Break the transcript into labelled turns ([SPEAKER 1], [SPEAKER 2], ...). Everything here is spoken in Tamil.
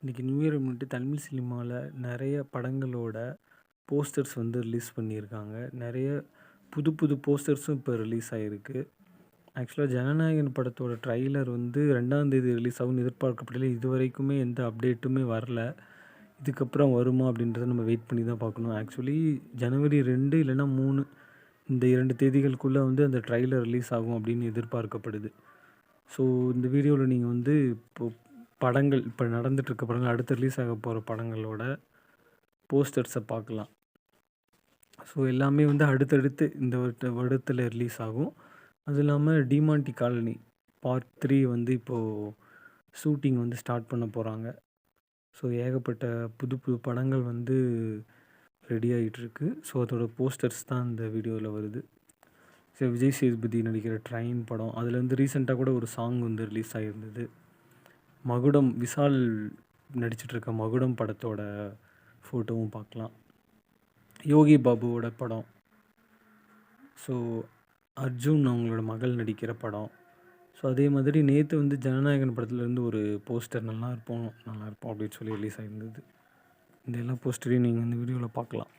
[SPEAKER 1] இன்னைக்கு நியூ இயர் முன்னிட்டு தமிழ் சினிமால நெறைய படங்களோட போஸ்டர்ஸ் வந்து ரிலீஸ் பண்ணியிருக்காங்க. நெறைய புது புது போஸ்டர்ஸும் இப்போ ரிலீஸ் ஆயிருக்கு. ஆக்சுவலா ஜனநாயகன் படத்தோட ட்ரெய்லர் வந்து 2ஆம் தேதி ரிலீஸ் ஆகும்னு எதிர்பார்க்கப்பட்டது. இதுவரைக்குமே எந்த அப்டேட்டுமே வரல. இதுக்கப்புறம் வருமா அப்படின்றத நம்ம வெயிட் பண்ணி தான் பார்க்கணும். ஆக்சுவலி ஜனவரி 2 இல்லன்னா 3 இந்த 2 தேதிகளுக்குள்ள வந்து அந்த ட்ரெய்லர் ரிலீஸ் ஆகும் அப்படின்னு எதிர்பார்க்கப்படுது. ஸோ இந்த வீடியோல நீங்க வந்து இப்போ படங்கள் இப்ப நடந்துட்டுருக்க படங்கள், அடுத்து ரிலீஸ் ஆக போற படங்களோட போஸ்டர்ஸ பார்க்கலாம். ஸோ எல்லாமே வந்து அடுத்தடுத்து இந்த வருடத்துல ரிலீஸ் ஆகும். அதுவும் இல்லாம டிமாண்டி காலனி பார்ட் 3 வந்து இப்போ ஷூட்டிங் வந்து ஸ்டார்ட் பண்ண போறாங்க. ஸோ ஏகப்பட்ட புது புது படங்கள் வந்து ரெடி ஆயிட்டுருக்கு. ஸோ அதோட போஸ்டர்ஸ் தான் இந்த வீடியோல வருது. ஸோ விஜய் சேதுபதி நடிக்கிற ட்ரெயின் படம். அதுல வந்து ரீசென்ட்டா கூட ஒரு சாங் வந்து ரிலீஸ் ஆயிருந்தது. மகுடம் விஷால் நடிச்சிட்ருக்க மகுடம் படத்தோட ஃபோட்டோவும் பார்க்கலாம். யோகி பாபுவோட படம். ஸோ அர்ஜுன் அவங்களோட மகள் நடிக்கிற படம். ஸோ அதே மாதிரி நேத்து வந்து ஜனநாயகன் படத்துலேருந்து ஒரு போஸ்டர் நல்லாயிருப்போம் அப்படின்னு சொல்லி ரிலீஸ் ஆயிருந்தது. இந்த எல்லா போஸ்டரையும் நீங்க இந்த வீடியோல பார்க்கலாம்.